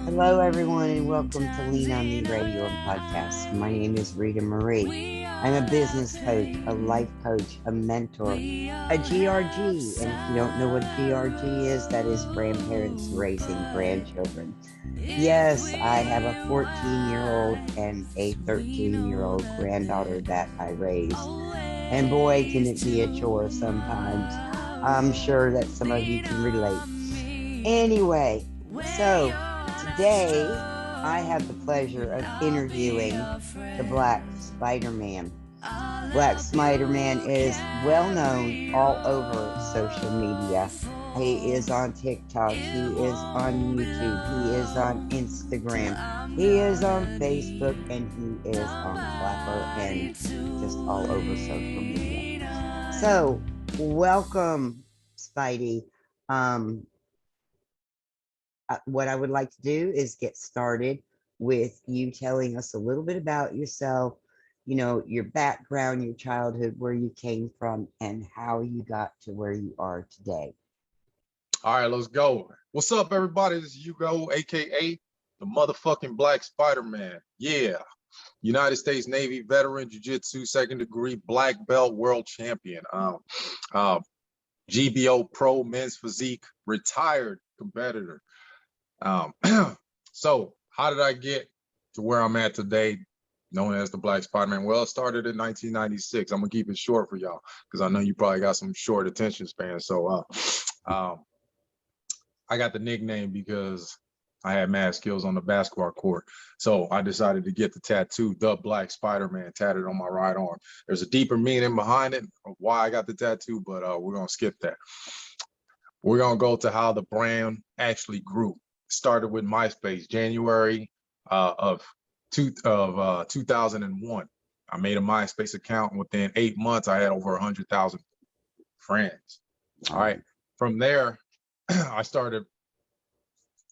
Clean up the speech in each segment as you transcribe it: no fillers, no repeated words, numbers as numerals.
Hello, everyone, and welcome to Lean On Me Radio and Podcast. My name is Rita Marie. I'm a business coach, a life coach, a mentor, a GRG. And if you don't know what GRG is, that is grandparents raising grandchildren. Yes, I have a 14-year-old and a 13-year-old granddaughter that I raise. And boy, can it be a chore sometimes. I'm sure that some of you can relate. Anyway, so today I have the pleasure of interviewing the Black Spider-Man. Black Spider-Man is well known all over social media. He is on TikTok, he is on YouTube, he is on Instagram, he is on Facebook, and he is on Clapper and just all over social media. So, welcome, Spidey. What I would like to do is get started with you telling us a little bit about yourself, your background, your childhood, where you came from, and how you got to where you are today. All right, let's go. What's up, everybody? This is Hugo, aka the motherfucking Black Spider-Man. Yeah, United States Navy veteran, jiu-jitsu, second degree, black belt, world champion. GBO pro, men's physique, retired competitor. So how did I get to where I'm at today, known as the Black Spider-Man? Well, it started in 1996. I'm gonna keep it short for y'all because I know you probably got some short attention span. So I got the nickname because I had mad skills on the basketball court. So I decided to get the tattoo, The Black Spider-Man, tatted on my right arm. There's a deeper meaning behind it of why I got the tattoo, but we're gonna skip that. We're gonna go to how the brand actually grew. Started with MySpace, January of 2001. I made a MySpace account, and within 8 months, I had over 100,000 friends. All right. From there, I started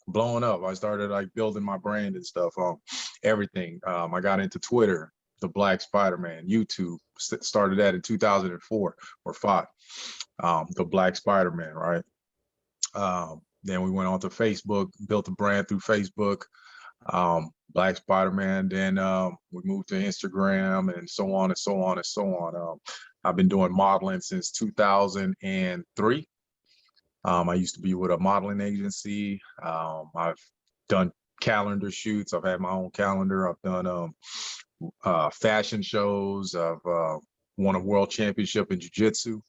blowing up. I started like building my brand and stuff. Everything. I got into Twitter, the Black Spider-Man, YouTube. Started that in 2004 or 5. The Black Spider-Man, right? Then we went on to Facebook, built a brand through Facebook, Black Spider-Man. Then we moved to Instagram and so on and so on and so on. I've been doing modeling since 2003. I used to be with a modeling agency. I've done calendar shoots. I've had my own calendar. I've done fashion shows. I've won a world championship in jiu-jitsu.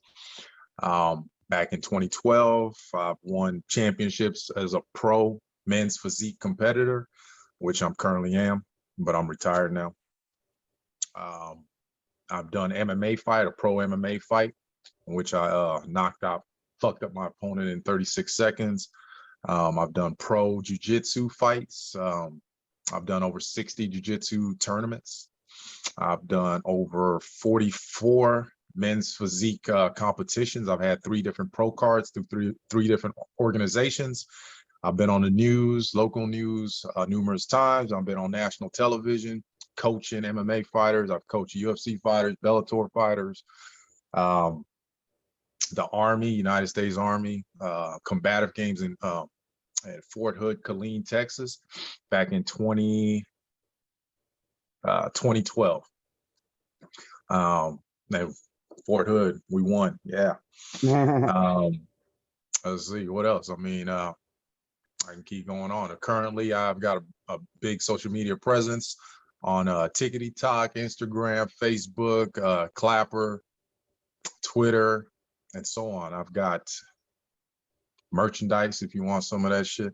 Back in 2012, I've won championships as a pro men's physique competitor, which I'm currently am, but I'm retired now. I've done MMA fight, a pro MMA fight, in which I fucked up my opponent in 36 seconds. I've done pro jiu-jitsu fights. I've done over 60 jiu-jitsu tournaments. I've done over 44 men's physique competitions. I've had 3 different pro cards through three different organizations. I've been on the news, local news, numerous times. I've been on national television, coaching MMA fighters. I've coached UFC fighters, Bellator fighters, the Army, United States Army, combative games in at Fort Hood, Killeen, Texas, back in 2012. Fort Hood, we won. Yeah. Let's see what else. I mean, I can keep going on. Currently, I've got a big social media presence on Tickety Talk, Instagram, Facebook, Clapper, Twitter, and so on. I've got merchandise if you want some of that shit.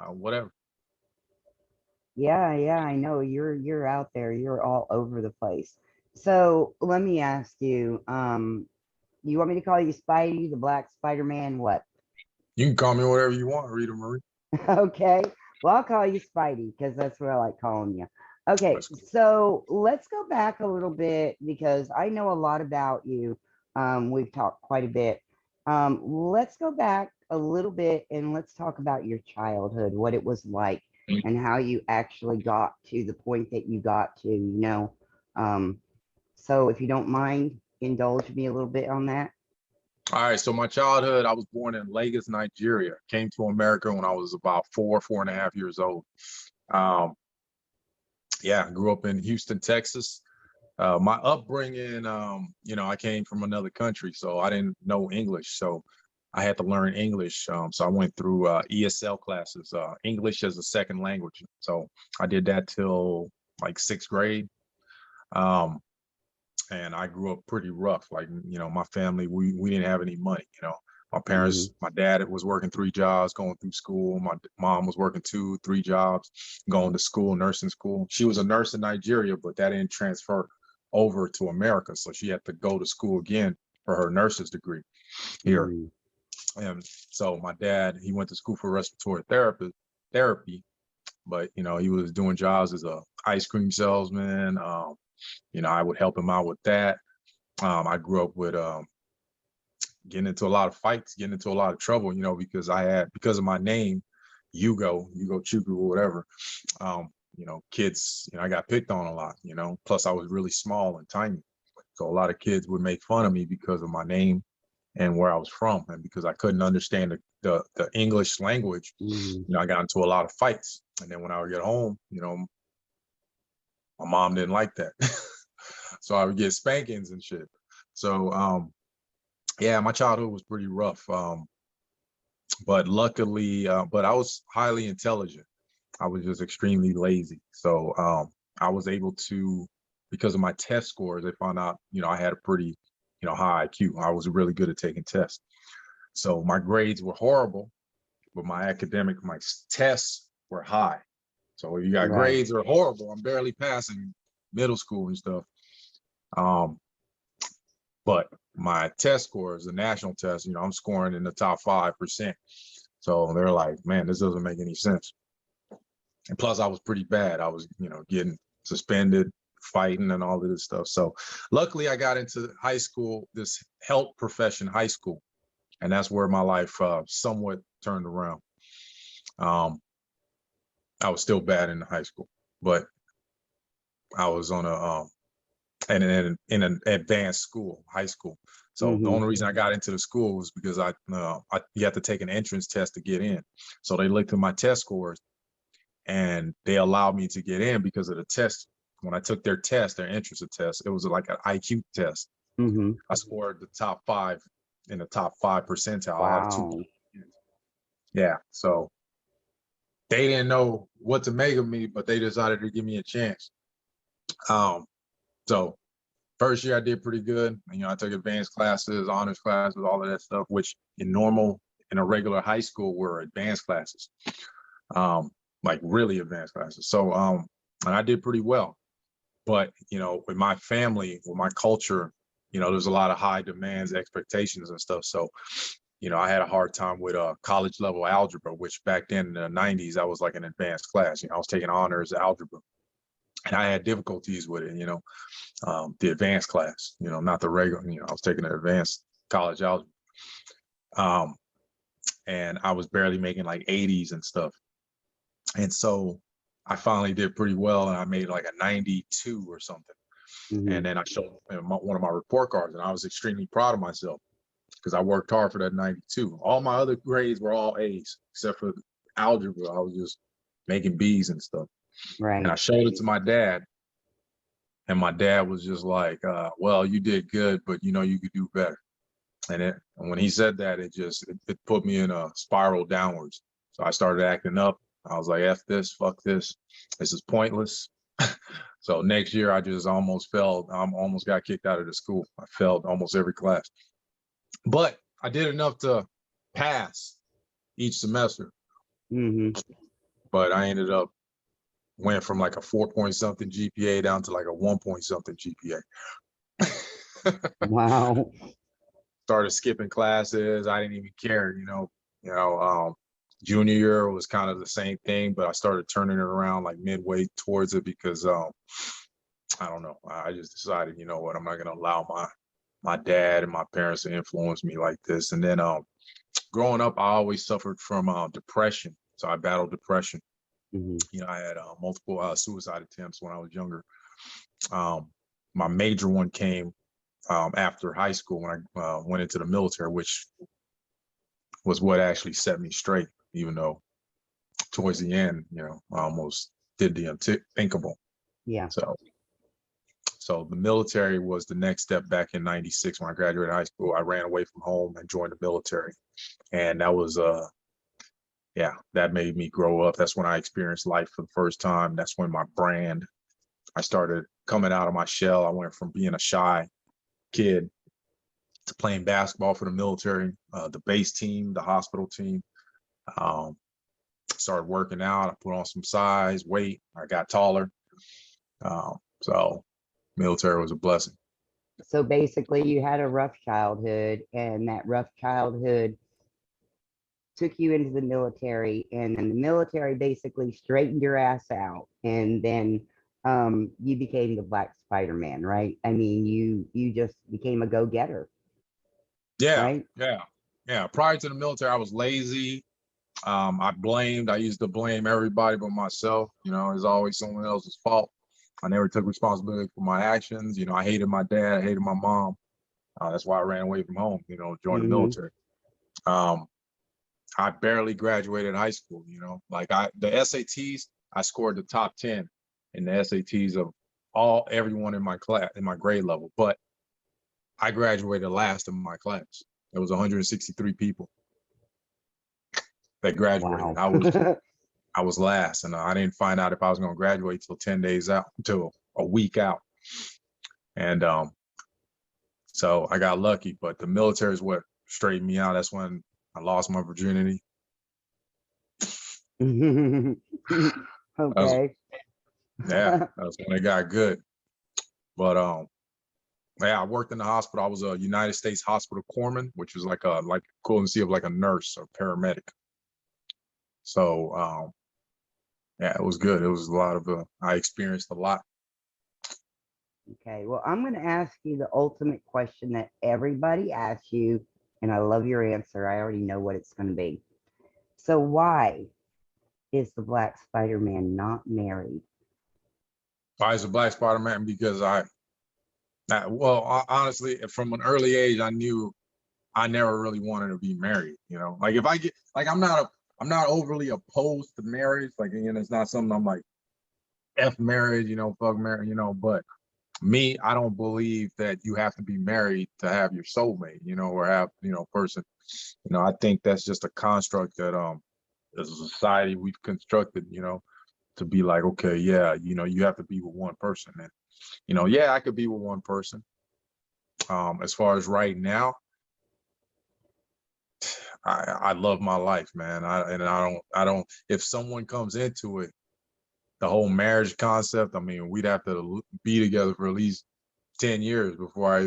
Whatever. Yeah, I know you're out there. You're all over the place. So let me ask you, you want me to call you Spidey, the Black Spider-Man, what? You can call me whatever you want, Rita Marie. Okay. Well, I'll call you Spidey because that's what I like calling you. Okay, so let's go back a little bit because I know a lot about you. We've talked quite a bit. Let's go back a little bit and let's talk about your childhood, what it was like, and how you actually got to the point that you got to. So if you don't mind, indulge me a little bit on that. All right, so my childhood, I was born in Lagos, Nigeria. Came to America when I was about 4.5 years old. Um, yeah, grew up in Houston, Texas. My upbringing, I came from another country, so I didn't know English. So I had to learn English. So I went through ESL classes, English as a second language. So I did that till like sixth grade. Um, and I grew up pretty rough. Like, my family, we didn't have any money. My parents, my dad was working 3 jobs, going through school. My mom was working 2, 3 jobs, going to school, nursing school. She was a nurse in Nigeria, but that didn't transfer over to America. So she had to go to school again for her nurse's degree here. And so my dad, he went to school for respiratory therapy, but he was doing jobs as a ice cream salesman. I would help him out with that. I grew up with getting into a lot of fights, getting into a lot of trouble, because because of my name, Hugo Chukwu or whatever. Kids, I got picked on a lot, plus I was really small and tiny. So a lot of kids would make fun of me because of my name and where I was from. And because I couldn't understand the English language, I got into a lot of fights. And then when I would get home, my mom didn't like that. So I would get spankings and shit. So, yeah, my childhood was pretty rough. But luckily, but I was highly intelligent. I was just extremely lazy. So I was able to, because of my test scores, they found out, I had a pretty, high IQ. I was really good at taking tests. So my grades were horrible, but my tests were high. So if you got grades are horrible, I'm barely passing middle school and stuff. But my test scores, the national test, I'm scoring in the top 5%. So they're like, man, this doesn't make any sense. And plus I was pretty bad. I was, getting suspended, fighting and all of this stuff. So luckily I got into high school, this health profession high school. And that's where my life somewhat turned around. I was still bad in high school, but I was on in an advanced school, high school. So the only reason I got into the school was because you have to take an entrance test to get in. So they looked at my test scores and they allowed me to get in because of the test. When I took their test, their entrance test, it was like an IQ test. I scored the top 5 in the top 5 percentile out of 2. Yeah. So they didn't know what to make of me, but they decided to give me a chance. So first year I did pretty good. I took advanced classes, honors classes, all of that stuff, which in a regular high school were advanced classes, like really advanced classes. So, and I did pretty well. But, with my family, with my culture, there's a lot of high demands, expectations and stuff. So, I had a hard time with college level algebra, which back then in the 90s, that was like an advanced class. I was taking honors algebra. And I had difficulties with it, the advanced class, not the regular, I was taking an advanced college algebra. And I was barely making like 80s and stuff. And so I finally did pretty well and I made like a 92 or something. And then I showed one of my report cards and I was extremely proud of myself because I worked hard for that 92. All my other grades were all A's except for algebra. I was just making B's and stuff. And I showed it to my dad. And my dad was just like, well, you did good, but you could do better. And when he said that, it put me in a spiral downwards. So I started acting up. I was like, F this, fuck this. This is pointless. So next year I just almost failed. I almost got kicked out of the school. I failed almost every class. But I did enough to pass each semester. But I ended up went from like a 4-point-something GPA down to like a 1-point-something GPA. Wow. Started skipping classes. I didn't even care, junior year was kind of the same thing, but I started turning it around like midway towards it because I don't know. I just decided, you know what, I'm not gonna allow my dad and my parents to influence me like this. And then growing up, I always suffered from depression. So I battled depression. I had multiple suicide attempts when I was younger. My major one came after high school when I went into the military, which was what actually set me straight, even though towards the end, I almost did the unthinkable. Yeah. So the military was the next step. Back in '96 when I graduated high school, I ran away from home and joined the military. And that was, that made me grow up. That's when I experienced life for the first time. That's when I started coming out of my shell. I went from being a shy kid to playing basketball for the military, the base team, the hospital team. Started working out. I put on some size, weight. I got taller. So military was a blessing. So basically, you had a rough childhood, and that rough childhood took you into the military, and then the military basically straightened your ass out, and then you became the Black Spider-Man, right? I mean, you just became a go-getter, Yeah, right? yeah. Prior to the military, I was lazy. I used to blame everybody but myself. It's always someone else's fault. I never took responsibility for my actions. I hated my dad. I hated my mom. That's why I ran away from home, joined the military. I barely graduated high school, like the SATs, I scored the top 10 in the SATs of everyone in my class, in my grade level, but I graduated last in my class. There was 163 people that graduated. Wow. I was last, and I didn't find out if I was going to graduate till 10 days out, till a week out. And so I got lucky, but the military is what straightened me out. That's when I lost my virginity. Okay. That's when it got good. But yeah, I worked in the hospital. I was a United States hospital corpsman, which was like equivalency of like a nurse or paramedic. So yeah, it was good. It was a lot of I experienced a lot. Okay, well, I'm going to ask you the ultimate question that everybody asks you, and I love your answer. I already know what it's going to be. So, why is the Black Spider-Man not married? Why is the Black Spider-Man? Because honestly, from an early age, I knew I never really wanted to be married. Like if I get, like, I'm not overly opposed to marriage. Like, it's not something I'm like, F marriage, fuck marriage, but me, I don't believe that you have to be married to have your soulmate, or have, person. I think that's just a construct that as a society we've constructed, to be like, okay, yeah, you have to be with one person. And, yeah, I could be with one person. As far as right now, I love my life, man. I don't, if someone comes into it, the whole marriage concept, I mean, we'd have to be together for at least 10 years before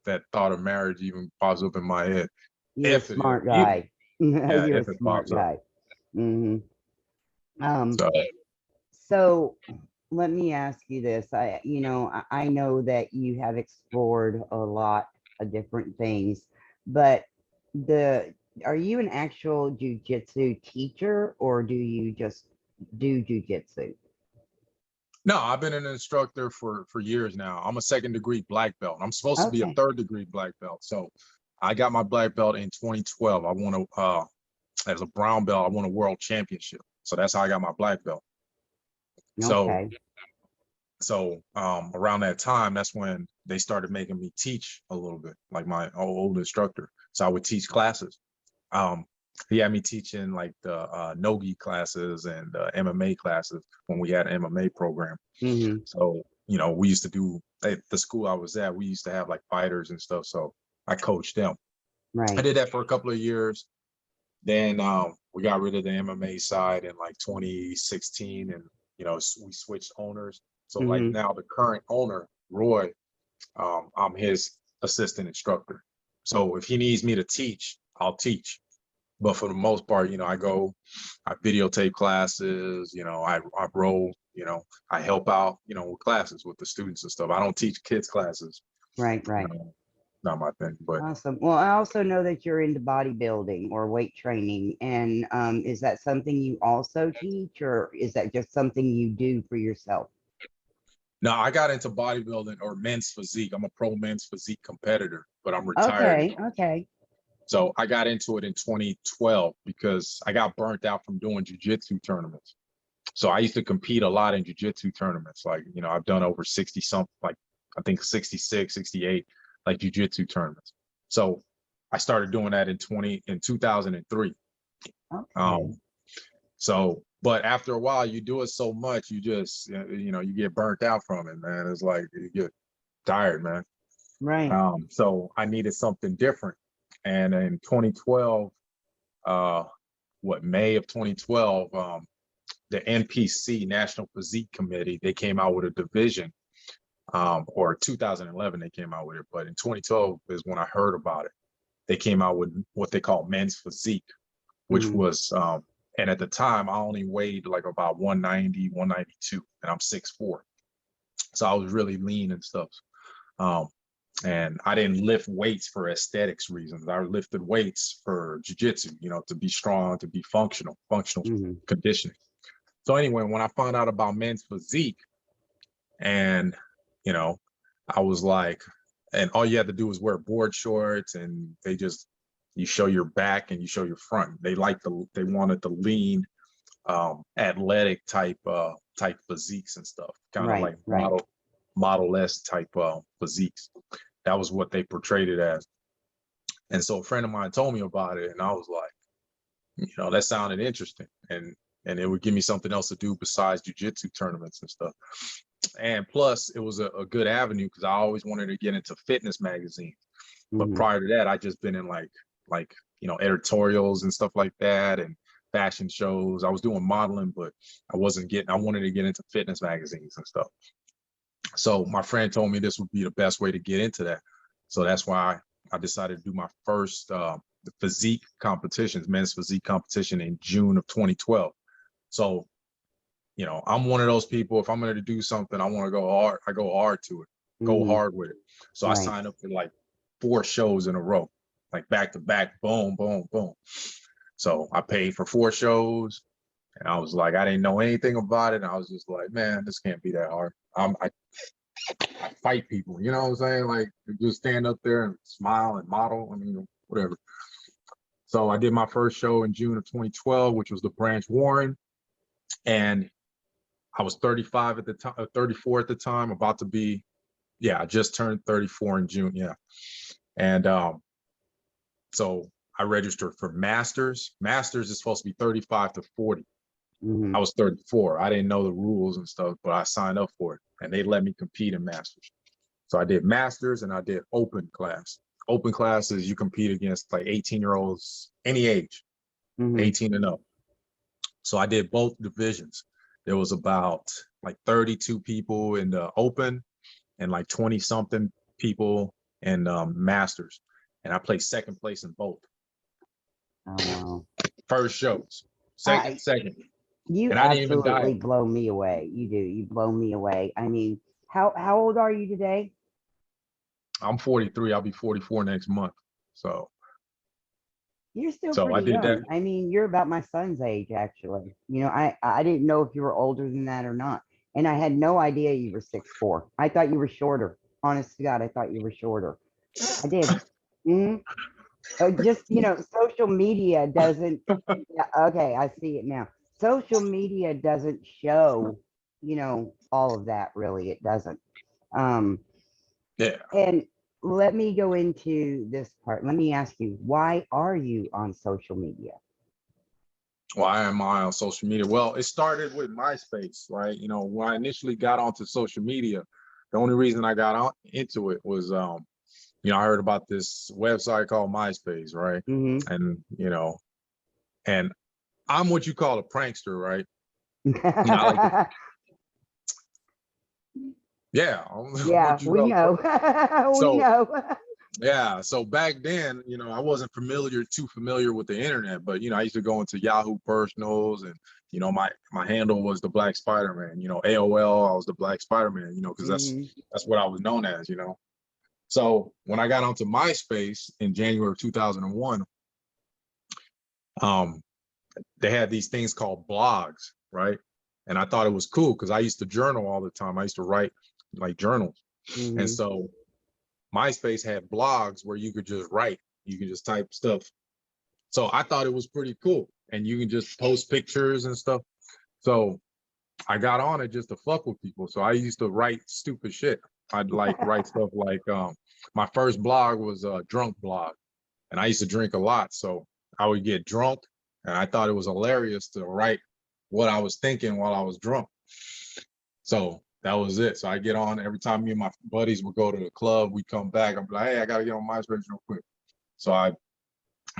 that thought of marriage even pops up in my head. You're a smart Even, guy. yeah, You're a if it smart pops up. guy. Mm-hmm. So, So let me ask you this. I know that you have explored a lot of different things, but are you an actual jujitsu teacher, or do you just do jujitsu? no, I've been an instructor for years now. I'm a second degree black belt. I'm supposed to be a Okay. third degree black belt. So I got my black belt in 2012. I won as a brown belt, I won a world championship. So that's how I got my black belt. So Okay. around that time, that's when they started making me teach a little bit, like my old instructor. So I would teach classes. He had me teaching like the Nogi classes and MMA classes when we had an MMA program. Mm-hmm. So, we used to do at the school I was at, we used to have like fighters and stuff. So I coached them. I Right. did that for a couple of years. Then we got rid of the MMA side in like 2016, and we switched owners. So like Mm-hmm. now the current owner, Roy, I'm his assistant instructor. So if he needs me to teach, I'll teach. But for the most part, I videotape classes, I roll, I help out, with classes with the students and stuff. I don't teach kids classes. Right. Right. Not my thing, but Awesome. Well, I also know that you're into bodybuilding or weight training, and is that something you also teach, or is that just something you do for yourself? No, I got into bodybuilding or men's physique. I'm a pro men's physique competitor, but I'm retired. Okay, okay. So I got into it in 2012 because I got burnt out from doing jiu-jitsu tournaments. So I used to compete a lot in jiu-jitsu tournaments. Like, I've done over 60 something, like I think 66, 68, like jiu-jitsu tournaments. So I started doing that in 2003. Okay. But after a while, you do it so much, you just, you get burnt out from it, man. It's like you get tired, man. Right. So I needed something different. And in 2012, May of 2012, the NPC, National Physique Committee, they came out with a division, or 2011 they came out with it, but in 2012 is when I heard about it. They came out with what they call men's physique, which was, and at the time I only weighed like about 190, 192, and I'm 6'4". So I was really lean and stuff. And I didn't lift weights for aesthetics reasons. I lifted weights for jiu-jitsu, to be strong, to be functional conditioning. So anyway, when I found out about men's physique, and I was like, and all you had to do was wear board shorts, and you show your back and you show your front. They wanted the lean, athletic type physiques and stuff, kind of Right, like right. model-esque type physiques. That was what they portrayed it as. And so a friend of mine told me about it, and I was like, that sounded interesting, and it would give me something else to do besides jiu-jitsu tournaments and stuff. And plus, it was a good avenue because I always wanted to get into fitness magazines. But prior to that, I just been in like editorials and stuff like that, and fashion shows. I was doing modeling, but I wanted to get into fitness magazines and stuff. So my friend told me this would be the best way to get into that. So that's why I decided to do my first physique competitions, men's physique competition in June of 2012. So, I'm one of those people, if I'm going to do something, I want to go hard. I go hard to it, go hard with it. So I signed up for like 4 shows in a row, like back to back, boom, boom, boom. So I paid for 4 shows, and I was like, I didn't know anything about it. And I was just like, man, this can't be that hard. I fight people, you know what I'm saying? Like, just stand up there and smile and model. I mean, whatever. So I did my first show in June of 2012, which was the Branch Warren. And I was 35 at the time, 34 at the time, about to be, I just turned 34 in June. Yeah. And so I registered for Masters. Masters is supposed to be 35 to 40. I was 34. I didn't know the rules and stuff, but I signed up for it, and they let me compete in Masters. So I did Masters, and I did open class. Open class is you compete against like 18-year-olds, any age, 18 and up. So I did both divisions. There was about like 32 people in the open and like 20 something people in Masters. And I placed second place in both. Oh, wow. First shows, second. You And I didn't even die. absolutely blow me away. You do. You blow me away. I mean, how old are you today? I'm 43. I'll be 44 next month. So You're still I pretty did that. young. I mean, you're about my son's age, actually. I didn't know if you were older than that or not. And I had no idea you were 6'4". I thought you were shorter. Honest to God, I thought you were shorter. I did. Just, social media doesn't, yeah, okay, I see it now. Social media doesn't show, all of that really. It doesn't. Yeah. And let me go into this part. Let me ask you, why are you on social media? Why am I on social media? Well, it started with MySpace, right? When I initially got onto social media, the only reason I got into it was, I heard about this website called MySpace, right? And, and I'm what you call a prankster, right? I like to, Yeah, we know. We know. Yeah, so back then, I wasn't too familiar with the internet, but I used to go into Yahoo personals, and my handle was TheBlackSpiderman. AOL, I was TheBlackSpiderman. Because that's what I was known as. So when I got onto MySpace in January of 2001, they had these things called blogs, right? And I thought it was cool because I used to journal all the time. I used to write like journals. And Mm-hmm. so MySpace had blogs where you could just write, you could just type stuff. So I thought it was pretty cool. And you can just post pictures and stuff. So I got on it just to fuck with people. So I used to write stupid shit. I'd like write stuff like my first blog was a drunk blog. And I used to drink a lot. So I would get drunk and I thought it was hilarious to write what I was thinking while I was drunk. So that was it. So I get on every time me and my buddies would go to the club, we'd come back. I'm like, hey, I gotta get on MySpace real quick. So I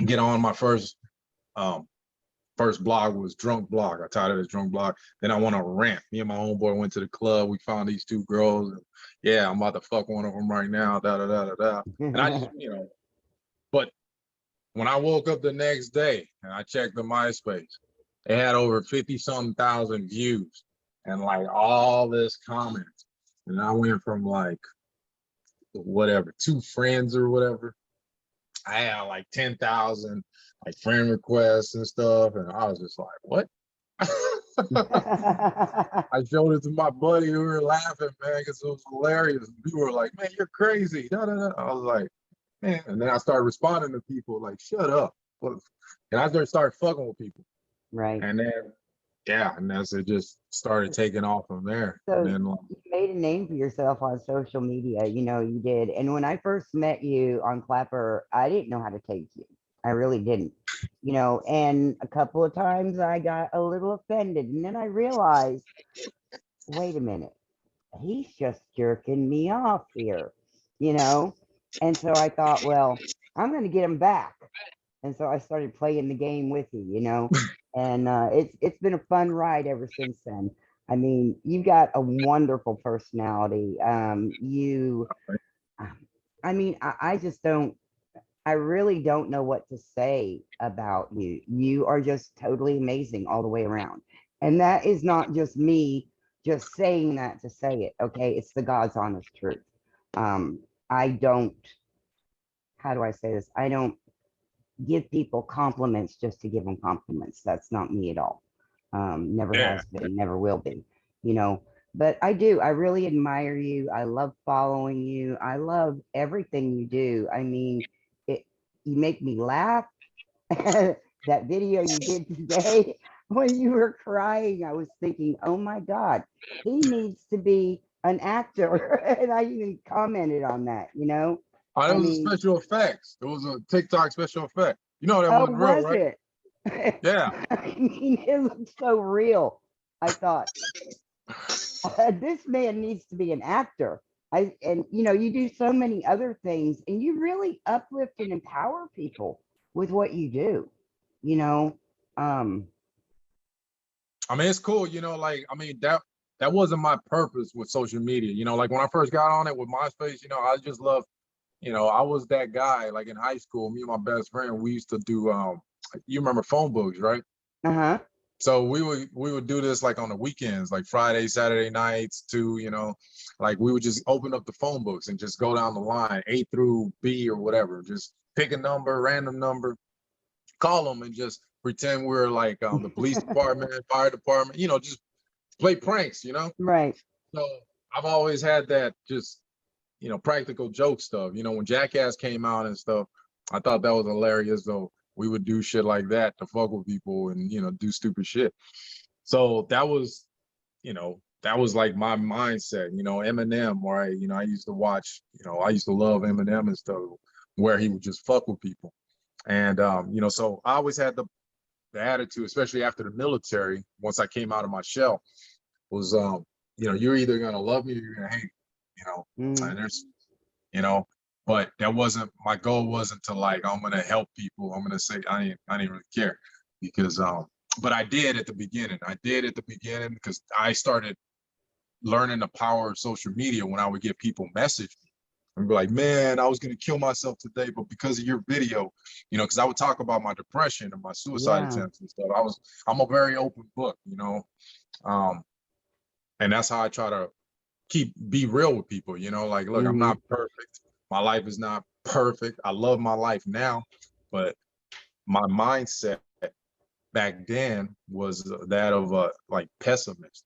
get on my first blog was drunk blog. I titled it as drunk blog. Then I went on a rant. Me and my homeboy went to the club. We found these two girls. And, yeah, I'm about to fuck one of them right now. Da da da da da. And I just, but when I woke up the next day and I checked the MySpace, it had over 50-something thousand views and like all this comments. And I went from like whatever, 2 friends or whatever. I had like 10,000 like friend requests and stuff. And I was just like, what? I showed it to my buddy. We were laughing, man, because it was hilarious. People were like, man, you're crazy. Da, da, da. I was like, man. And then I started responding to people like, shut up. And I just started fucking with people. Right. And then, yeah, and that's it just started taking off from there. So And then, you made a name for yourself on social media. You did. And when I first met you on Clapper, I didn't know how to take you. I really didn't. And a couple of times I got a little offended. And then I realized, wait a minute, he's just jerking me off here, you know? And so I thought, well, I'm going to get him back. And so I started playing the game with you. And it's been a fun ride ever since then. I mean, you got a wonderful personality. I mean, I just don't. I really don't know what to say about you. You are just totally amazing all the way around. And that is not just me just saying that to say it. Okay, it's the God's honest truth. I don't. How do I say this? I don't give people compliments just to give them compliments. That's not me at all. Never yeah, has been, never will be, you know. But I do. I really admire you. I love following you. I love everything you do. I mean, it. You make me laugh. That video you did today when you were crying, I was thinking, oh my God, he needs to be an actor. And I even commented on that. oh, it I was a mean, special effects. It was a TikTok special effect. You know that oh, wasn't real, was right? it? Yeah. I mean, it looked so real. I thought, this man needs to be an actor. And you do so many other things, and you really uplift and empower people with what you do. You know, um, I mean, it's cool, like, I mean, that wasn't my purpose with social media. Like when I first got on it with MySpace, I just love, I was that guy, like in high school, me and my best friend, we used to do, you remember phone books, right? uh-huh. So we would do this like on the weekends, like Friday, Saturday nights too, like we would just open up the phone books and just go down the line, A through B or whatever, just pick a number, random number, call them and just pretend we're like the police department, fire department, just play pranks. Right. So I've always had that just, practical joke stuff. When Jackass came out and stuff, I thought that was hilarious. So we would do shit like that to fuck with people and, do stupid shit. So that was like my mindset, Eminem, right? I used to watch, I used to love Eminem and stuff where he would just fuck with people. And, so I always had the attitude, especially after the military, once I came out of my shell, was, you're either going to love me or you're going to hate me, and there's, but that wasn't, my goal wasn't to like, I'm going to help people. I'm going to say, I didn't really care because, but I did at the beginning. Because I started learning the power of social media when I would get people message me and be like, man, I was going to kill myself today, but because of your video, because I would talk about my depression and my suicide Yeah. attempts and stuff. I'm a very open book, and that's how I try to be real with people, like, look, I'm not perfect. My life is not perfect. I love my life now, but my mindset back then was that of like pessimist.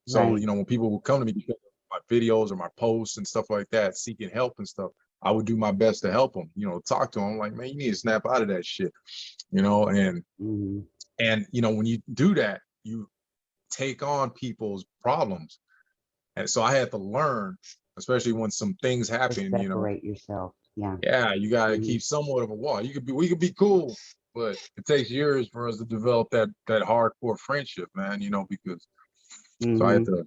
So, Right. when people would come to me because of my videos or my posts and stuff like that, seeking help and stuff, I would do my best to help them, talk to them like, man, you need to snap out of that shit, and when you do that, you take on people's problems. And so I had to learn, especially when some things happen, separate yourself. Yeah. Yeah, you gotta keep somewhat of a wall. We could be cool, but it takes years for us to develop that hardcore friendship, man, because so I had to,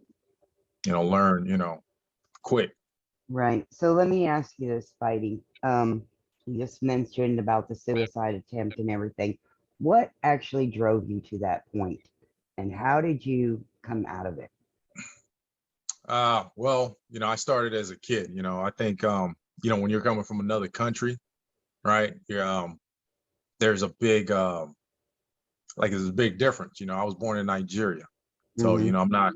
learn, quick. Right. So let me ask you this, Spidey. You just mentioned about the suicide attempt and everything. What actually drove you to that point, and how did you come out of it? Well, I started as a kid. I think when you're coming from another country, right? There's a big there's a big difference. I was born in Nigeria. So, I'm not,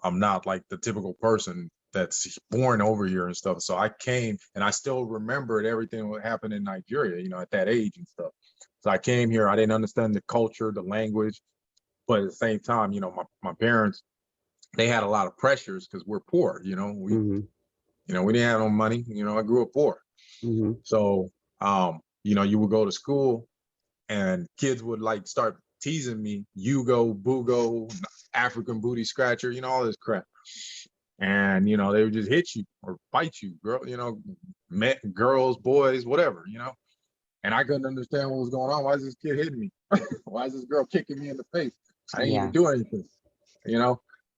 I'm not like the typical person that's born over here and stuff. So I came and I still remembered everything that happened in Nigeria, at that age and stuff. So I came here, I didn't understand the culture, the language, but at the same time, my parents, they had a lot of pressures because we're poor, we didn't have no money, I grew up poor. So, you would go to school and kids would like start teasing me, Yugo, Bugo, African booty scratcher, all this crap. And, they would just hit you or bite you, girl, girls, boys, whatever, and I couldn't understand what was going on. Why is this kid hitting me? Why is this girl kicking me in the face? I didn't even do anything,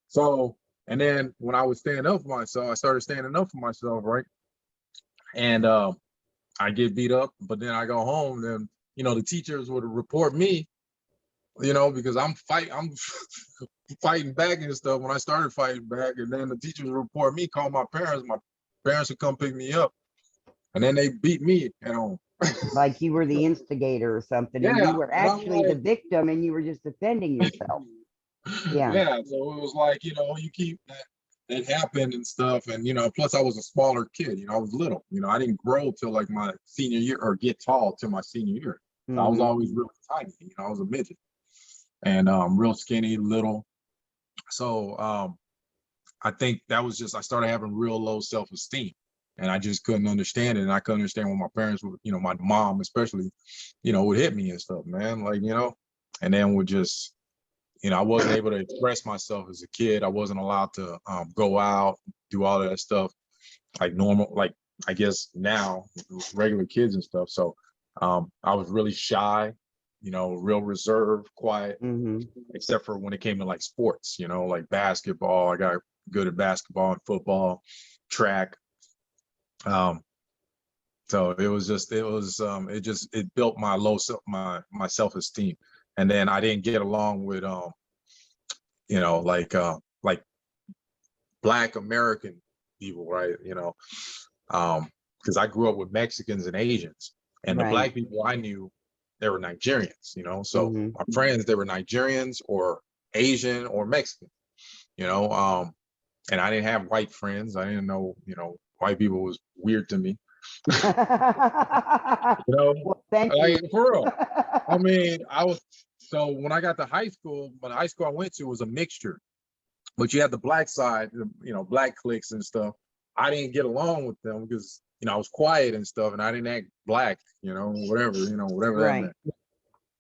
So, and then when I would stand up for myself, I started standing up for myself, right? And I get beat up, but then I go home, then, the teachers would report me, because I'm fighting back and stuff when I started fighting back. And then the teachers would report me, call my parents would come pick me up. And then they beat me at home. Like you were the instigator or something, and you were actually the victim and you were just defending yourself. Yeah, so it was like, you keep that happened and stuff. And, plus I was a smaller kid, I was little, I didn't grow till like my senior year or get tall till my senior year. So I was always really tiny, I was a midget and real skinny, little. So I think that was just, I started having real low self-esteem and I just couldn't understand it. And I couldn't understand when my parents would, my mom especially, would hit me and stuff, man, like, and then would just, I wasn't able to express myself as a kid. I wasn't allowed to go out, do all of that stuff like normal, like I guess now regular kids and stuff. So I was really shy, real reserved, quiet, except for when it came to like sports, like basketball. I got good at basketball and football, track. So it built my my self-esteem. And then I didn't get along with like Black American people, right? Because I grew up with Mexicans and Asians, and the Black people I knew, they were Nigerians, so my friends, they were Nigerians or Asian or Mexican, and I didn't have white friends. I didn't know, white people was weird to me. Well, thank you. For real. I mean, so when I got to high school, but the high school I went to was a mixture. But you had the Black side, Black cliques and stuff. I didn't get along with them because, I was quiet and stuff, and I didn't act Black, whatever that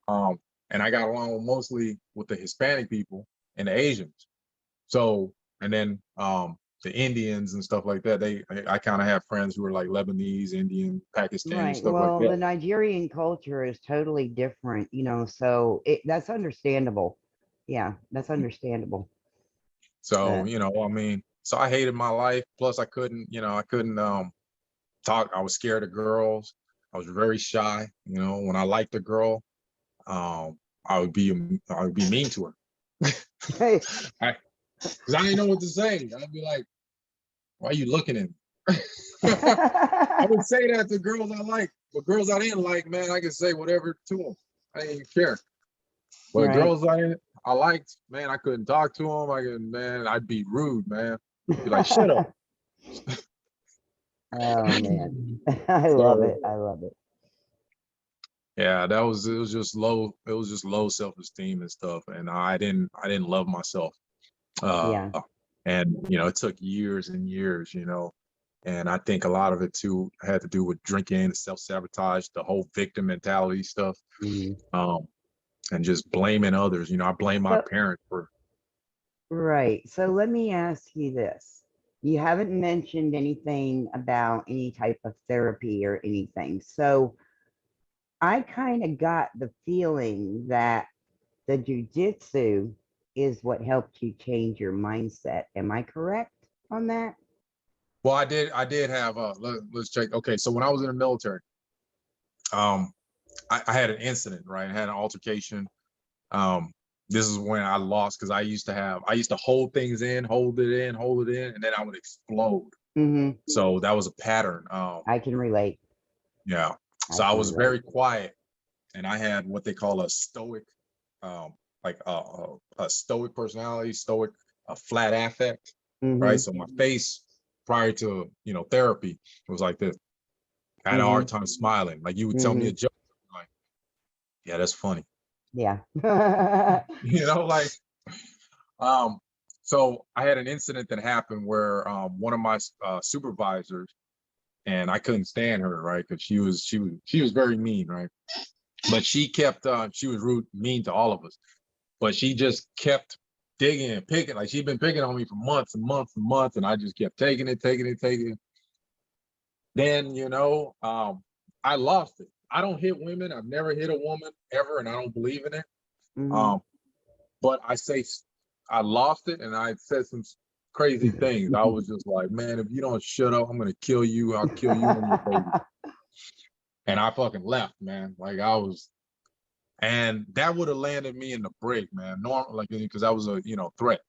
meant. And I got along mostly with the Hispanic people and the Asians. So, and then the Indians and stuff like that. I kind of have friends who are like Lebanese, Indian, Pakistani, stuff like that. The Nigerian culture is totally different, so that's understandable. Yeah, that's understandable. So, I mean, so I hated my life. Plus I couldn't talk. I was scared of girls. I was very shy. When I liked a girl, I would be mean to her. Because I didn't know what to say. I'd be like, why are you looking at me? I would say that to girls I like, but girls I didn't like, man, I could say whatever to them. I didn't care. But girls I liked, man, I couldn't talk to them. I'd be rude, man. Be like, shut up. Oh man, I love it. I love it. Yeah, it was just low self-esteem and stuff, and I didn't love myself. Yeah. And, it took years and years, and I think a lot of it too had to do with drinking, self-sabotage, the whole victim mentality stuff, and just blaming others. I blame my So, parents for. right. So let me ask you this. You haven't mentioned anything about any type of therapy or anything. So I kind of got the feeling that the jujitsu is what helped you change your mindset. Am I correct on that? Well, I did have let's check. Okay, so when I was in the military, um, I had an incident, right? I had an altercation. Um, this is when I lost because I used to hold things in, hold it in, hold it in, and then I would explode. Mm-hmm. So that was a pattern. I can relate. Yeah. I So I can was relate. very quiet, and I had what they call a stoic, like a stoic personality, stoic, a flat affect, right? Mm-hmm. So my face prior to therapy was like this. I had a hard Mm-hmm. time smiling. Like you would tell me Mm-hmm. a joke, like, yeah, that's funny. Yeah. Like so I had an incident that happened where one of my supervisors, and I couldn't stand her, right? Because she was very mean, right? But she was rude, mean to all of us. But she just kept digging and picking. Like she'd been picking on me for months and months and months, and I just kept taking it, taking it, taking it. Then I lost it. I don't hit women. I've never hit a woman ever, and I don't believe in it. Mm-hmm. Um, but I lost it, and I said some crazy things. I was just like, man, if you don't shut up, I'm gonna kill you. I'll kill you and your baby. And I fucking left, man. Like and that would have landed me in the break, man. Normal, like because I was a threat.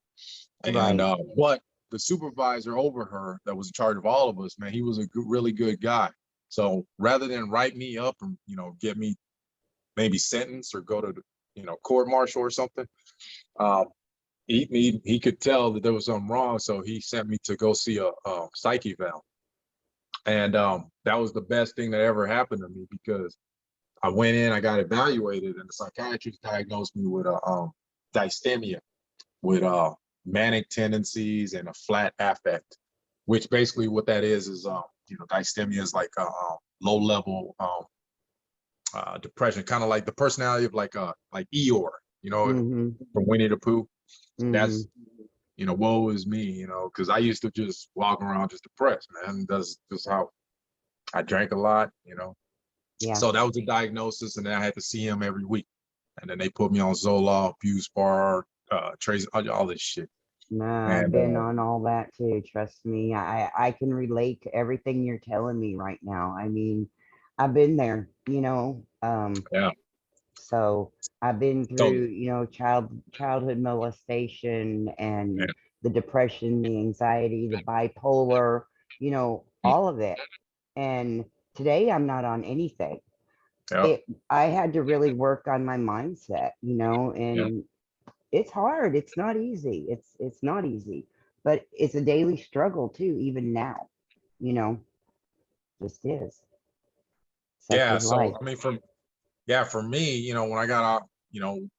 And Right. but the supervisor over her that was in charge of all of us, man, he was a really good guy. So rather than write me up and get me maybe sentenced or go to court martial or something, um, he could tell that there was something wrong, so he sent me to go see a psych eval. And that was the best thing that ever happened to me because I went in, I got evaluated, and the psychiatrist diagnosed me with dysthymia, with manic tendencies and a flat affect, which basically what that is dysthymia is like a low level depression, kind of like the personality of like Eeyore, Mm-hmm. from Winnie the Pooh. Mm-hmm. That's woe is me, because I used to just walk around just depressed, man. That's just how I drank a lot. Yeah. So that was a diagnosis, and then I had to see him every week. And then they put me on Zoloft, Buspar, Trace, all this shit. Nah, I've And been on all that too. Trust me. I can relate to everything you're telling me right now. I mean, I've been there, yeah, so I've been so through, childhood molestation yeah, and the depression, the anxiety, the bipolar, mm, all of it. And today I'm not on anything. yeah, I had to really work on my mindset, yeah, and it's hard. It's not easy. It's not easy, but it's a daily struggle too, even now, you know, just is. Such yeah. is So life. I mean, for me, when I got out,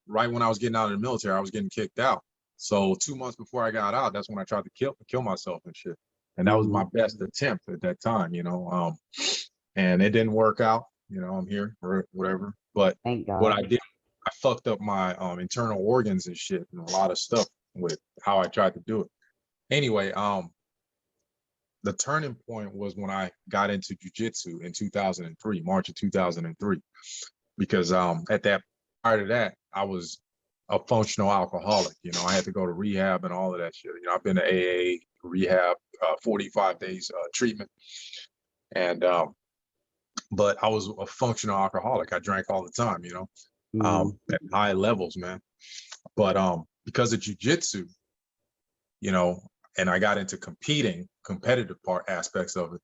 right when I was getting out of the military, I was getting kicked out. So 2 months before I got out, that's when I tried to kill myself and shit. And that was my Hmm. best attempt at that time. And it didn't work out. I'm here or whatever. But Thank what God. I did, I fucked up my internal organs and shit and a lot of stuff with how I tried to do it. Anyway, the turning point was when I got into jujitsu in 2003, March of 2003, because at that prior to that, I was a functional alcoholic. I had to go to rehab and all of that shit. I've been to AA, rehab, 45 days treatment, and but I was a functional alcoholic. I drank all the time, Hmm. at high levels, man. But because of jujitsu, you know, and I got into competitive part aspects of it.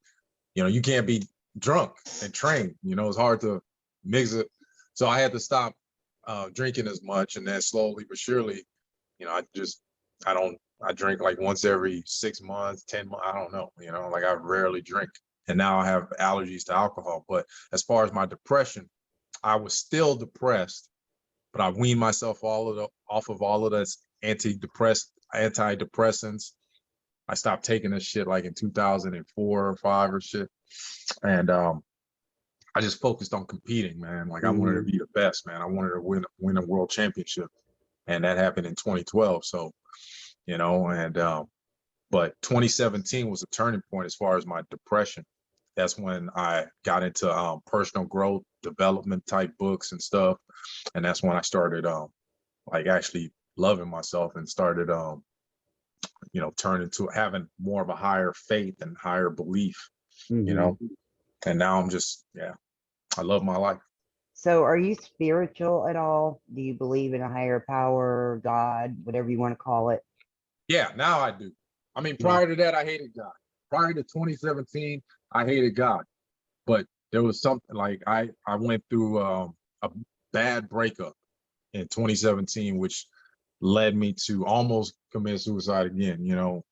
You can't be drunk and train. It's hard to mix it. So I had to stop drinking as much, and then slowly but surely, I don't. I drink like once every 6 months, 10 months. I don't know. Like I rarely drink, and now I have allergies to alcohol. But as far as my depression, I was still depressed, but I weaned myself off of all of those antidepressants, I stopped taking this shit like in 2004 or 5 or shit. And I just focused on competing, man. Like I wanted to be the best, man. I wanted to win a world championship. And that happened in 2012. So, you know, and but 2017 was a turning point as far as my depression. That's when I got into personal growth, development type books and stuff. And that's when I started like actually loving myself and started you know, turning to having more of a higher faith and higher belief, you know. And now I'm just, yeah, I love my life. So are you spiritual at all? Do you believe in a higher power, God, whatever you want to call it? Yeah, now I do. I mean, prior to that, I hated God. Prior to 2017, I hated God. But there was something like I went through a bad breakup in 2017, which led me to almost commit suicide again, you know.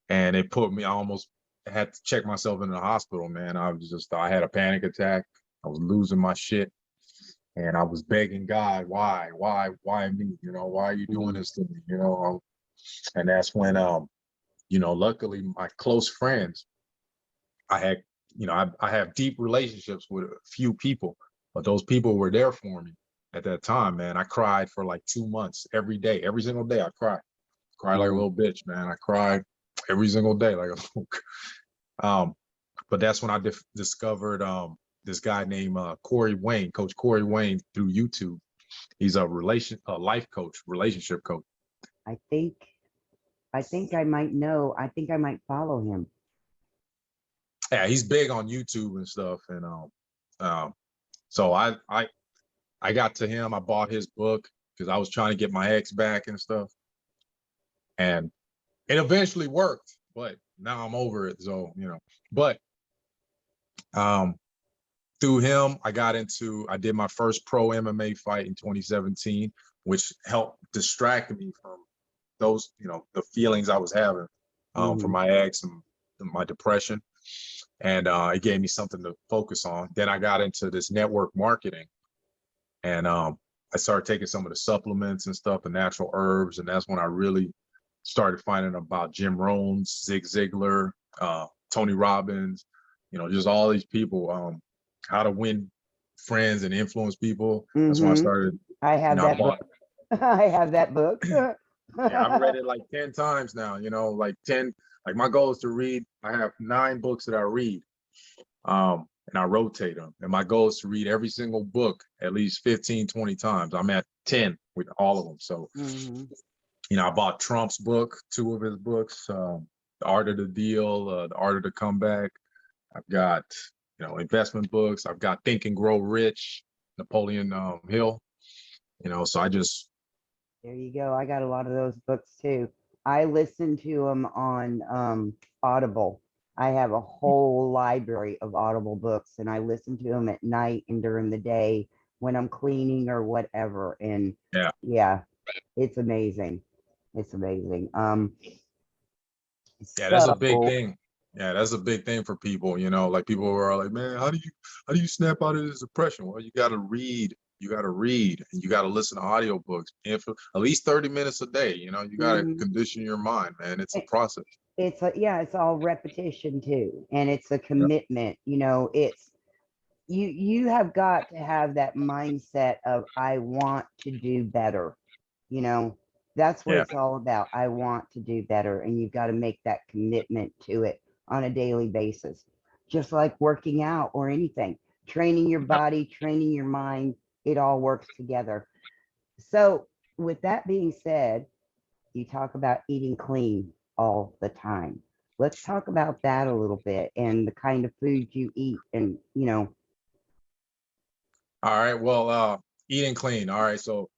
And it put me, I almost had to check myself in the hospital, man. I had a panic attack. I was losing my shit. And I was begging God, why me? You know, why are you doing this to me? You know, and that's when, you know, luckily my close friends, I had, you know, I have deep relationships with a few people, but those people were there for me at that time, man. I cried for like 2 months every day, every single day. I cried like a little bitch, man. I cried every single day, like a but that's when I discovered this guy named Corey Wayne, Coach Corey Wayne, through YouTube. He's a life coach, relationship coach. I think I might know. I think I might follow him. Yeah, he's big on YouTube and stuff. And so I got to him. I bought his book because I was trying to get my ex back and stuff. And it eventually worked, but now I'm over it. So, you know, but through him, I did my first pro MMA fight in 2017, which helped distract me from those, you know, the feelings I was having from my ex and my depression. And it gave me something to focus on. Then I got into this network marketing, and I started taking some of the supplements and stuff, the natural herbs. And that's when I really started finding about Jim Rohn, Zig Ziglar, Tony Robbins, you know, just all these people, how to win friends and influence people. That's when I started. I have that book. I have that book. Yeah, I've read it like 10 times now, you know, like 10, like my goal is to read, I have 9 books that I read, and I rotate them. And my goal is to read every single book at least 15, 20 times. I'm at 10 with all of them. So, you know, I bought Trump's book, 2 of his books, The Art of the Deal, The Art of the Comeback. I've got, you know, investment books. I've got Think and Grow Rich, Napoleon Hill, you know, so I just. There you go. I got a lot of those books too. I listen to them on Audible. I have a whole library of Audible books, and I listen to them at night and during the day when I'm cleaning or whatever. And yeah, it's amazing. It's amazing. Yeah, that's a big thing. Yeah, that's a big thing for people, you know, like people are like, man, how do you snap out of this depression? Well, you got to read, and you got to listen to audiobooks for at least 30 minutes a day. You know, you got to condition your mind, man. It's a process. It's all repetition too. And it's a commitment, you know, it's, you have got to have that mindset of, I want to do better, you know. That's what it's all about. I want to do better. And you've got to make that commitment to it on a daily basis, just like working out or anything, training your body, training your mind. It all works together. So with that being said, you talk about eating clean all the time. Let's talk about that a little bit and the kind of food you eat and, you know. All right. Well, eating clean. All right. So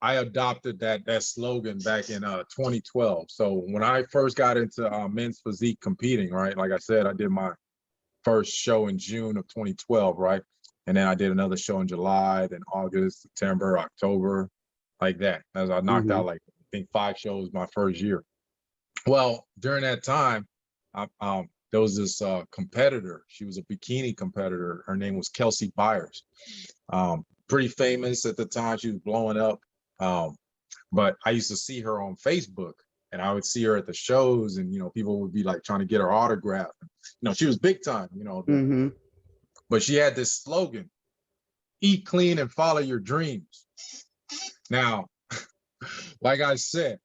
I adopted that slogan back in 2012. So when I first got into men's physique competing, right? Like I said, I did my first show in June of 2012, right? And then I did another show in July, then August, September, October, like that. As I knocked out like, I think 5 shows my first year. Well, during that time, there was this competitor. She was a bikini competitor. Her name was Kelsey Byers. Pretty famous at the time. She was blowing up. But I used to see her on Facebook, and I would see her at the shows, and people would be like trying to get her autograph. She was big time, but she had this slogan: eat clean and follow your dreams. Now, like I said,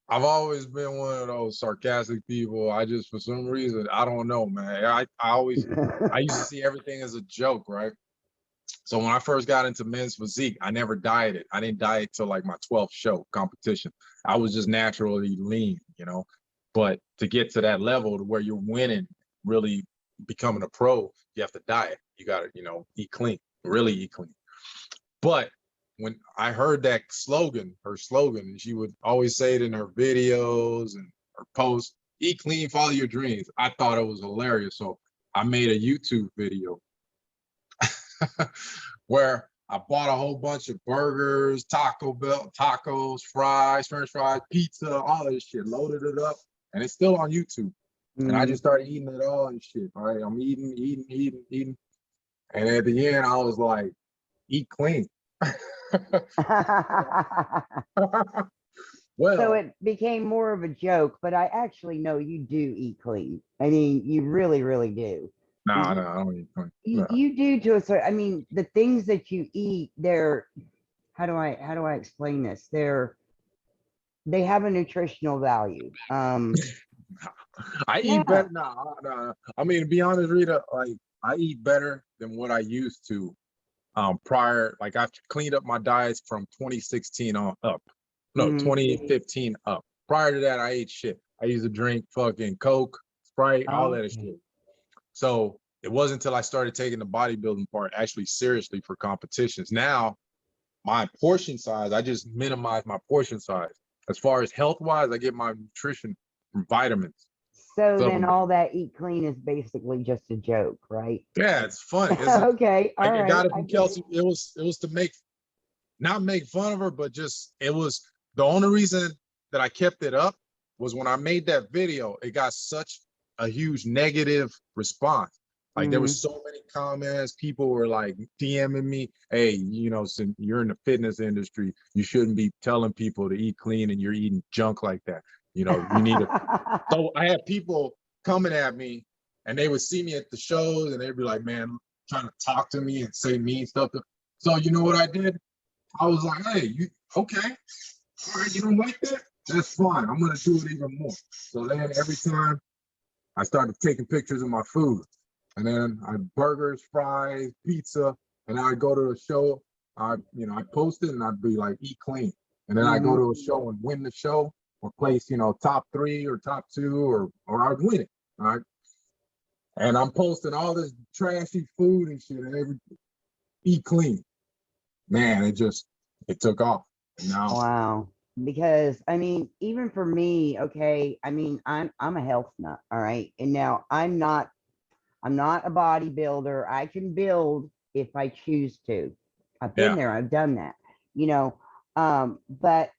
I've always been one of those sarcastic people. I just, for some reason, I don't know, man. I used to see everything as a joke, right? So when I first got into men's physique, I never dieted. I didn't diet till like my 12th show competition. I was just naturally lean, But to get to that level to where you're winning, really becoming a pro, you have to diet. You got to, eat clean, really eat clean. But when I heard that slogan, her slogan, and she would always say it in her videos and her posts, eat clean, follow your dreams. I thought it was hilarious. So I made a YouTube video where I bought a whole bunch of burgers, Taco Bell, tacos, fries, French fries, pizza, all this shit, loaded it up, and it's still on YouTube. And I just started eating it all and shit. All right, I'm eating. And at the end, I was like, eat clean. Well, so it became more of a joke, but I actually know you do eat clean. I mean, you really, really do. No, I don't eat clean. You do to a certain. I mean, the things that you eat, they're how do I explain this? They have a nutritional value. I eat better. No. I mean, to be honest, Rita, like I eat better than what I used to. Prior, like I've cleaned up my diets from 2016 on up. No, 2015 up. Prior to that, I ate shit. I used to drink fucking Coke, Sprite, all that shit. So it wasn't until I started taking the bodybuilding part actually seriously for competitions. Now, my portion size, I just minimize my portion size. As far as health-wise, I get my nutrition from vitamins. So then all that eat clean is basically just a joke, right? Yeah, it's funny. Okay, all right. I got it from Kelsey. It was to not make fun of her, but just it was the only reason that I kept it up was when I made that video, it got such a huge negative response. Like there was so many comments, people were like DMing me, hey, since you're in the fitness industry, you shouldn't be telling people to eat clean and you're eating junk like that. You need to. So I had people coming at me and they would see me at the shows and they'd be like, man, trying to talk to me and say mean stuff. So you know what I did? I was like, hey, you okay? All right, you don't like that? That's fine. I'm gonna do it even more. So then every time I started taking pictures of my food, and then I burgers, fries, pizza, and I'd go to a show. I post it and I'd be like, eat clean. And then I go to a show and win the show or place, top 3 or top 2 or I'd win it. All right. And I'm posting all this trashy food and shit and eat clean. Man, it took off. Now, wow. Because I mean, even for me, okay, I mean, I'm a health nut, all right. And now I'm not a bodybuilder. I can build if I choose to. I've been there, I've done that, but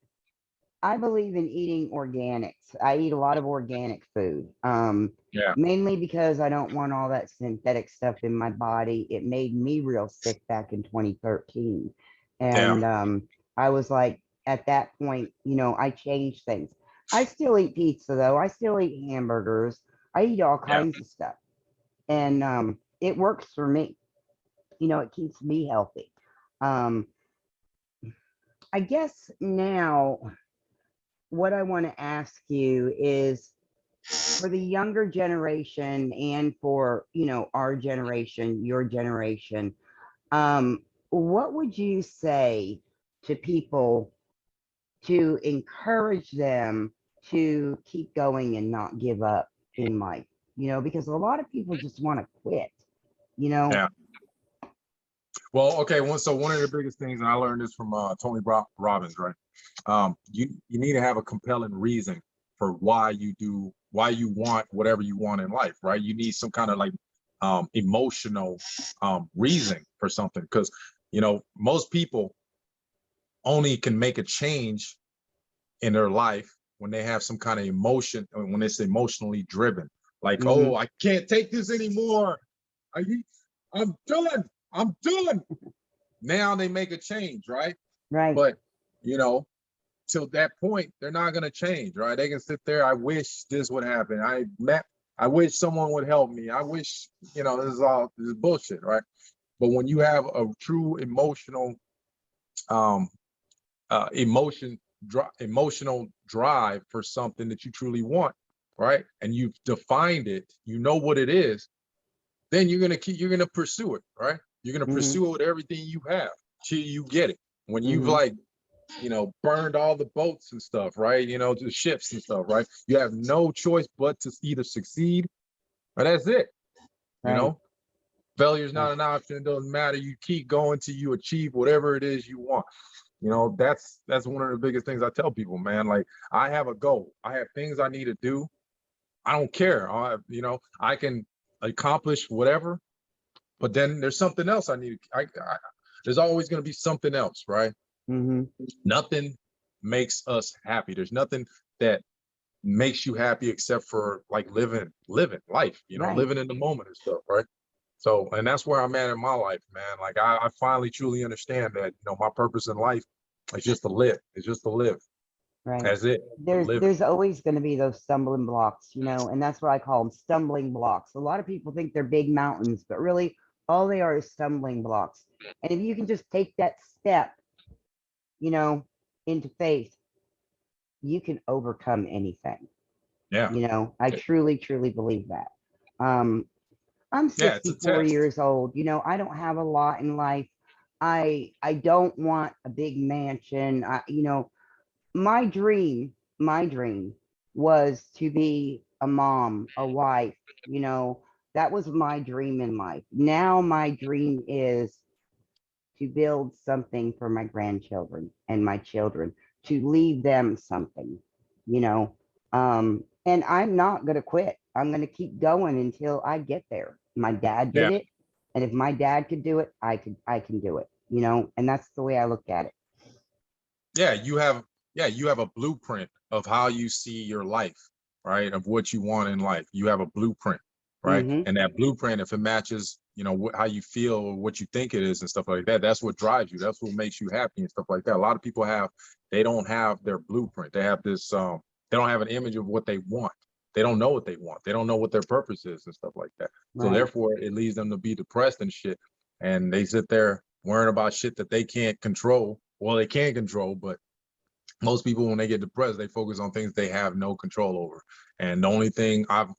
I believe in eating organics. I eat a lot of organic food. Mainly because I don't want all that synthetic stuff in my body. It made me real sick back in 2013. And I was like, at that point, I changed things. I still eat pizza though. I still eat hamburgers. I eat all kinds of stuff. And it works for me. It keeps me healthy. I guess now what I want to ask you is for the younger generation and for, our generation, your generation, what would you say to people to encourage them to keep going and not give up in life? Because a lot of people just want to quit, Yeah. Well, okay. So one of the biggest things, and I learned this from Tony Robbins, right? You need to have a compelling reason for why you want whatever you want in life, right? You need some kind of like emotional reason for something, because most people only can make a change in their life when they have some kind of emotion, when it's emotionally driven. Like, oh, I can't take this anymore. I'm done. Now they make a change, right? Right. But till that point, they're not going to change, right? They can sit there. I wish this would happen. I wish someone would help me. I wish, this is bullshit, right? But when you have a true emotional, emotional drive for something that you truly want, right? And you've defined it, you know what it is, then you're gonna pursue it, right? You're gonna pursue it with everything you have till you get it. When you've burned all the boats and stuff, right? The ships and stuff, right? You have no choice but to either succeed or that's it. Right. Failure is not an option. It doesn't matter. You keep going till you achieve whatever it is you want. That's one of the biggest things I tell people, man. Like, I have a goal. I have things I need to do. I don't care. I can accomplish whatever, but then there's something else I need. There's always going to be something else, right? Nothing makes us happy. There's nothing that makes you happy except for like living life, living in the moment and stuff, right? So, and that's where I'm at in my life, man. Like, I finally truly understand that, my purpose in life is just to live. It's just to live. Right. That's it. There's always going to be those stumbling blocks, and that's what I call them, stumbling blocks. A lot of people think they're big mountains, but really all they are is stumbling blocks. And if you can just take that step, into faith, you can overcome anything. Yeah. I truly, truly believe that. I'm 64 years old. I don't have a lot in life. I don't want a big mansion. My dream was to be a mom, a wife. That was my dream in life. Now my dream is to build something for my grandchildren and my children, to leave them something, and I'm not going to quit. I'm going to keep going until I get there. My dad did it. And if my dad could do it, I can do it, and that's the way I look at it. Yeah. You have a blueprint of how you see your life, right? Of what you want in life. You have a blueprint, right? And that blueprint, if it matches, how you feel or what you think it is and stuff like that, that's what drives you. That's what makes you happy and stuff like that. A lot of people they don't have their blueprint. They have this, they don't have an image of what they want. They don't know what they want. They don't know what their purpose is and stuff like that. So therefore it leads them to be depressed and shit. And they sit there worrying about shit that they can't control. Well, they can control, but most people, when they get depressed, they focus on things they have no control over. And the only thing to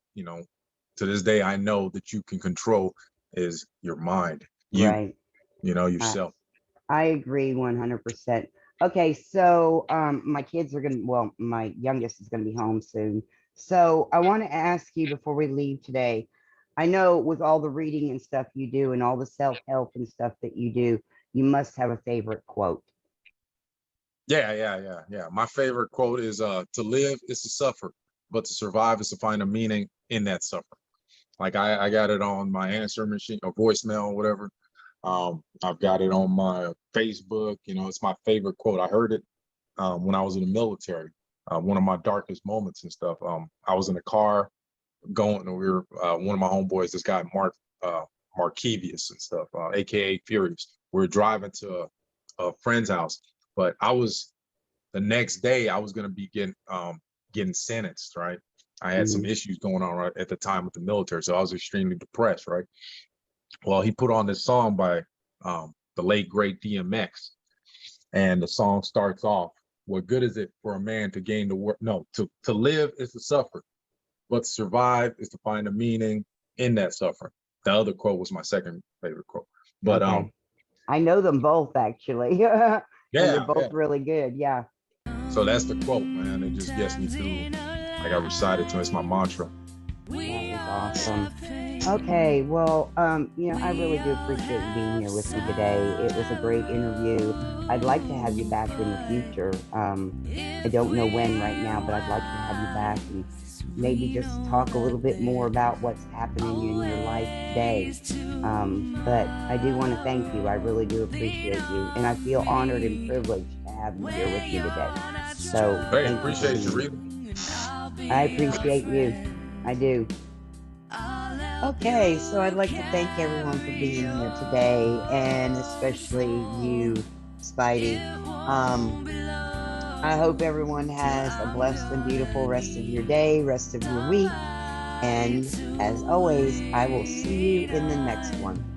this day, I know that you can control is your mind, yourself. I agree 100%. Okay, so my kids are my youngest is gonna be home soon. So I want to ask you before we leave today. I know with all the reading and stuff you do and all the self-help and stuff that you do, you must have a favorite quote. Yeah. My favorite quote is, to live is to suffer, but to survive is to find a meaning in that suffering. Like, I got it on my answer machine or voicemail or whatever. I've got it on my Facebook. It's my favorite quote. I heard it when I was in the military. One of my darkest moments and stuff. I was in a car going, and we were one of my homeboys, this guy Markevius and stuff, aka Furious. We were driving to a friend's house, but the next day I was gonna be getting sentenced, right? I had some issues going on right at the time with the military, so I was extremely depressed, right? Well, he put on this song by the late great DMX, and the song starts off, "What good is it for a man to gain the world? No, to live is to suffer, but to survive is to find a meaning in that suffering." The other quote was my second favorite quote, but I know them both actually. And they're both yeah. really good. Yeah. So that's the quote, man. It just gets me through. Like, I recite it to, it's my mantra. That is awesome. Okay, well, I really do appreciate you being here with me today. It was a great interview. I'd like to have you back in the future. I don't know when right now, but I'd like to have you back and maybe just talk a little bit more about what's happening in your life today. But I do want to thank you. I really do appreciate you, and I feel honored and privileged to have you here with me today. So, I appreciate you, Rita. I appreciate you. I do. Okay, so I'd like to thank everyone for being here today, and especially you, Spidey. I hope everyone has a blessed and beautiful rest of your day, rest of your week. And as always, I will see you in the next one.